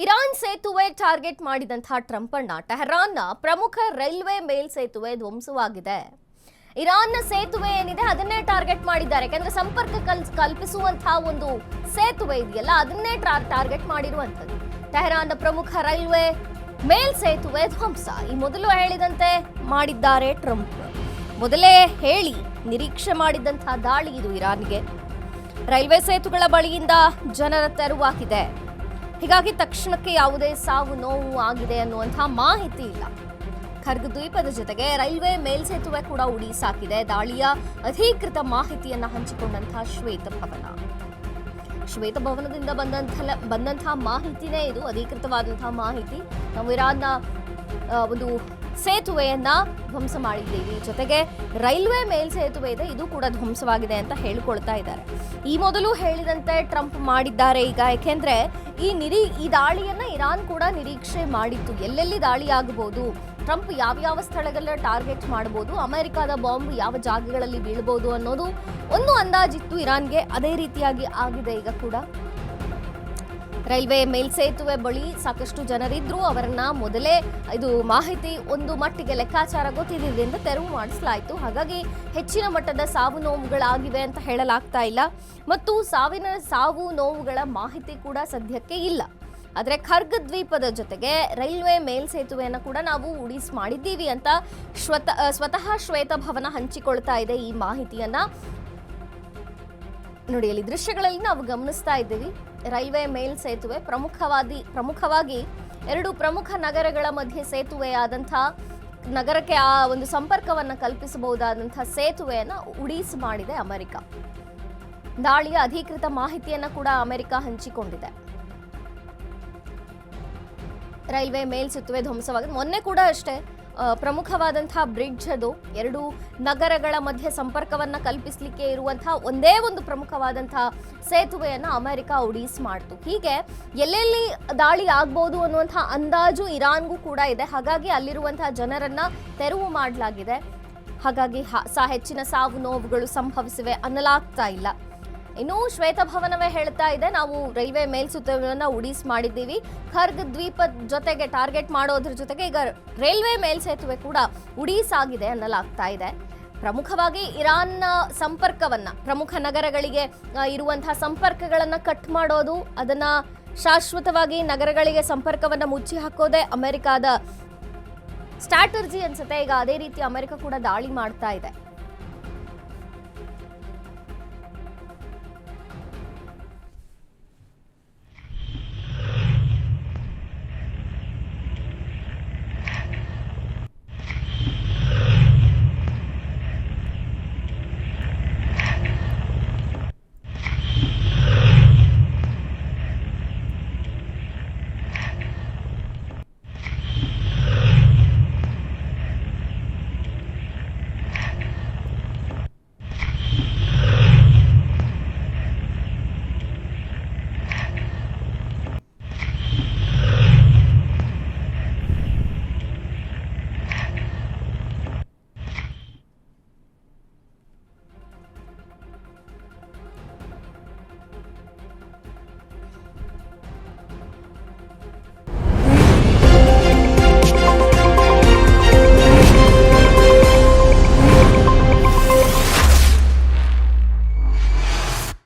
Iran ಸೇತುವೆ target ಮಾಡಿದಂತಹ Trump ಅಣ್ಣ ಟೆಹರಾನ್ನ ಪ್ರಮುಖ ರೈಲ್ವೆ ಮೇಲ್ಸೇತುವೆ ಧ್ವಂಸವಾಗಿದೆ. ಇರಾನ್ನ ಸೇತುವೆ ಏನಿದೆ ಅದನ್ನೇ ಟಾರ್ಗೆಟ್ ಮಾಡಿದ್ದಾರೆ. ಯಾಕಂದ್ರೆ ಸಂಪರ್ಕ ಕಲ್ಪಿಸುವಂತಹ ಒಂದು ಸೇತುವೆ ಇದೆಯಲ್ಲ ಅದನ್ನೇ ಟಾರ್ಗೆಟ್ ಮಾಡಿರುವಂಥದ್ದು. ಟೆಹರಾನ್ನ ಪ್ರಮುಖ ರೈಲ್ವೆ ಮೇಲ್ಸೇತುವೆ ಧ್ವಂಸ ಈ ಮೊದಲು ಹೇಳಿದಂತೆ ಮಾಡಿದ್ದಾರೆ ಟ್ರಂಪ್. ಮೊದಲೇ ಹೇಳಿ ನಿರೀಕ್ಷೆ ಮಾಡಿದಂತಹ ದಾಳಿ ಇದು ಇರಾನ್ಗೆ. ರೈಲ್ವೆ ಸೇತುಗಳ ಬಳಿಯಿಂದ ಜನರ ತೆರವಾಗಿದೆ. ಹೀಗಾಗಿ ತಕ್ಷಣಕ್ಕೆ ಯಾವುದೇ ಸಾವು ನೋವು ಆಗಿದೆ ಅನ್ನುವಂತಹ ಮಾಹಿತಿ ಇಲ್ಲ. ಖರ್ಗ್ ದ್ವೀಪದ ಜೊತೆಗೆ ರೈಲ್ವೆ ಮೇಲ್ಸೇತುವೆ ಕೂಡ ಉಡಿಸಾಕಿದೆ. ದಾಳಿಯ ಅಧಿಕೃತ ಮಾಹಿತಿಯನ್ನ ಹಂಚಿಕೊಂಡಂತಹ ಶ್ವೇತಭವನದಿಂದ ಬಂದಂತಹ ಮಾಹಿತಿನೇ ಇದು, ಅಧಿಕೃತವಾದಂತಹ ಮಾಹಿತಿ. ನಾವು ಇರಾನ್ನ ಒಂದು ಸೇತುವೆಯನ್ನ ಧ್ವಂಸ ಮಾಡಿದ್ದೀವಿ, ಜೊತೆಗೆ ರೈಲ್ವೆ ಮೇಲ್ಸೇತುವೆ ಇದೆ, ಇದು ಕೂಡ ಧ್ವಂಸವಾಗಿದೆ ಅಂತ ಹೇಳಿಕೊಳ್ತಾ ಇದ್ದಾರೆ. ಈ ಮೊದಲು ಹೇಳಿದಂತೆ ಟ್ರಂಪ್ ಮಾಡಿದ್ದಾರೆ ಈಗ. ಯಾಕೆಂದ್ರೆ ಈ ದಾಳಿಯನ್ನ ಇರಾನ್ ಕೂಡ ನಿರೀಕ್ಷೆ ಮಾಡಿತ್ತು. ಎಲ್ಲೆಲ್ಲಿ ದಾಳಿ ಆಗಬಹುದು, ಟ್ರಂಪ್ ಯಾವ್ಯಾವ ಸ್ಥಳಗಳನ್ನ ಟಾರ್ಗೆಟ್ ಮಾಡಬಹುದು, ಅಮೆರಿಕದ ಬಾಂಬ್ ಯಾವ ಜಾಗಗಳಲ್ಲಿ ಬೀಳಬಹುದು ಅನ್ನೋದು ಒಂದು ಅಂದಾಜಿತ್ತು ಇರಾನ್ಗೆ. ಅದೇ ರೀತಿಯಾಗಿ ಆಗಿದೆ ಈಗ ಕೂಡ. ರೈಲ್ವೆ ಮೇಲ್ಸೇತುವೆ ಬಳಿ ಸಾಕಷ್ಟು ಜನರಿದ್ರು. ಅವರನ್ನ ಮೊದಲೇ ಇದು ಮಾಹಿತಿ ಒಂದು ಮಟ್ಟಿಗೆ ಲೆಕ್ಕಾಚಾರ ಗೊತ್ತಿದ್ದರಿಂದ ತೆರವು ಮಾಡಿಸಲಾಯಿತು. ಹಾಗಾಗಿ ಹೆಚ್ಚಿನ ಮಟ್ಟದ ಸಾವು ನೋವುಗಳಾಗಿವೆ ಅಂತ ಹೇಳಲಾಗ್ತಾ ಇಲ್ಲ, ಮತ್ತು ಸಾವು ನೋವುಗಳ ಮಾಹಿತಿ ಕೂಡ ಸದ್ಯಕ್ಕೆ ಇಲ್ಲ. ಆದರೆ ಖರ್ಗ್ ದ್ವೀಪದ ಜೊತೆಗೆ ರೈಲ್ವೆ ಮೇಲ್ಸೇತುವೆಯನ್ನು ಕೂಡ ನಾವು ಉಡಿಸ್ ಮಾಡಿದ್ದೀವಿ ಅಂತ ಸ್ವತಃ ಶ್ವೇತಭವನ ಹಂಚಿಕೊಳ್ತಾ ಇದೆ ಈ ಮಾಹಿತಿಯನ್ನ. ನೋಡಿ, ಅಲ್ಲಿ ದೃಶ್ಯಗಳಲ್ಲಿ ನಾವು ಗಮನಿಸ್ತಾ ಇದ್ದೀವಿ. ರೈಲ್ವೆ ಮೇಲ್ಸೇತುವೆ ಪ್ರಮುಖವಾಗಿ ಎರಡು ಪ್ರಮುಖ ನಗರಗಳ ಮಧ್ಯೆ ಸೇತುವೆಯಾದಂತಹ ನಗರಕ್ಕೆ ಆ ಒಂದು ಸಂಪರ್ಕವನ್ನು ಕಲ್ಪಿಸಬಹುದಾದಂತಹ ಸೇತುವೆಯನ್ನ ಉಡೀಸ್ ಮಾಡಿದೆ ಅಮೆರಿಕ. ದಾಳಿಯ ಅಧಿಕೃತ ಮಾಹಿತಿಯನ್ನ ಕೂಡ ಅಮೆರಿಕ ಹಂಚಿಕೊಂಡಿದೆ. ರೈಲ್ವೆ ಮೇಲ್ಸೇತುವೆ ಧ್ವಂಸವಾಗಿದೆ. ಮೊನ್ನೆ ಕೂಡ ಅಷ್ಟೇ ಪ್ರಮುಖವಾದಂತಹ ಬ್ರಿಡ್ಜ್ ಅದು ಎರಡು ನಗರಗಳ ಮಧ್ಯೆ ಸಂಪರ್ಕವನ್ನ ಕಲ್ಪಿಸಲಿಕ್ಕೆ ಇರುವಂತಹ ಒಂದೇ ಒಂದು ಪ್ರಮುಖವಾದಂತಹ ಸೇತುವೆಯನ್ನ ಅಮೆರಿಕ ಉಡೀಸ್ ಮಾಡ್ತು. ಹೀಗೆ ಎಲ್ಲೆಲ್ಲಿ ದಾಳಿ ಆಗ್ಬಹುದು ಅನ್ನುವಂತಹ ಅಂದಾಜು ಇರಾನ್ಗೂ ಕೂಡ ಇದೆ. ಹಾಗಾಗಿ ಅಲ್ಲಿರುವಂತಹ ಜನರನ್ನ ತೆರವು ಮಾಡಲಾಗಿದೆ. ಹಾಗಾಗಿ ಹೆಚ್ಚಿನ ಸಾವು ನೋವುಗಳು ಸಂಭವಿಸಿವೆ ಅನ್ನಲಾಗ್ತಾ ಇಲ್ಲ. ಇನ್ನು ಶ್ವೇತಭವನವೇ ಹೇಳ್ತಾ ಇದೆ, ನಾವು ರೈಲ್ವೆ ಮೇಲ್ಸೇತುವೆಯನ್ನ ಉಡೀಸ್ ಮಾಡಿದ್ದೀವಿ. ಖರ್ಗ್ ದ್ವೀಪದ ಜೊತೆಗೆ ಟಾರ್ಗೆಟ್ ಮಾಡೋದ್ರ ಜೊತೆಗೆ ಈಗ ರೈಲ್ವೆ ಮೇಲ್ಸೇತುವೆ ಕೂಡ ಉಡೀಸ್ ಆಗಿದೆ ಅನ್ನಲಾಗ್ತಾ ಇದೆ. ಪ್ರಮುಖವಾಗಿ ಇರಾನ್ನ ಸಂಪರ್ಕವನ್ನ, ಪ್ರಮುಖ ನಗರಗಳಿಗೆ ಇರುವಂತಹ ಸಂಪರ್ಕಗಳನ್ನ ಕಟ್ ಮಾಡೋದು, ಅದನ್ನ ಶಾಶ್ವತವಾಗಿ ನಗರಗಳಿಗೆ ಸಂಪರ್ಕವನ್ನ ಮುಚ್ಚಿ ಹಾಕೋದೇ ಅಮೆರಿಕದ ಸ್ಟ್ರಾಟರ್ಜಿ ಅನ್ಸುತ್ತೆ. ಈಗ ಅದೇ ರೀತಿ ಅಮೆರಿಕ ಕೂಡ ದಾಳಿ ಮಾಡ್ತಾ ಇದೆ.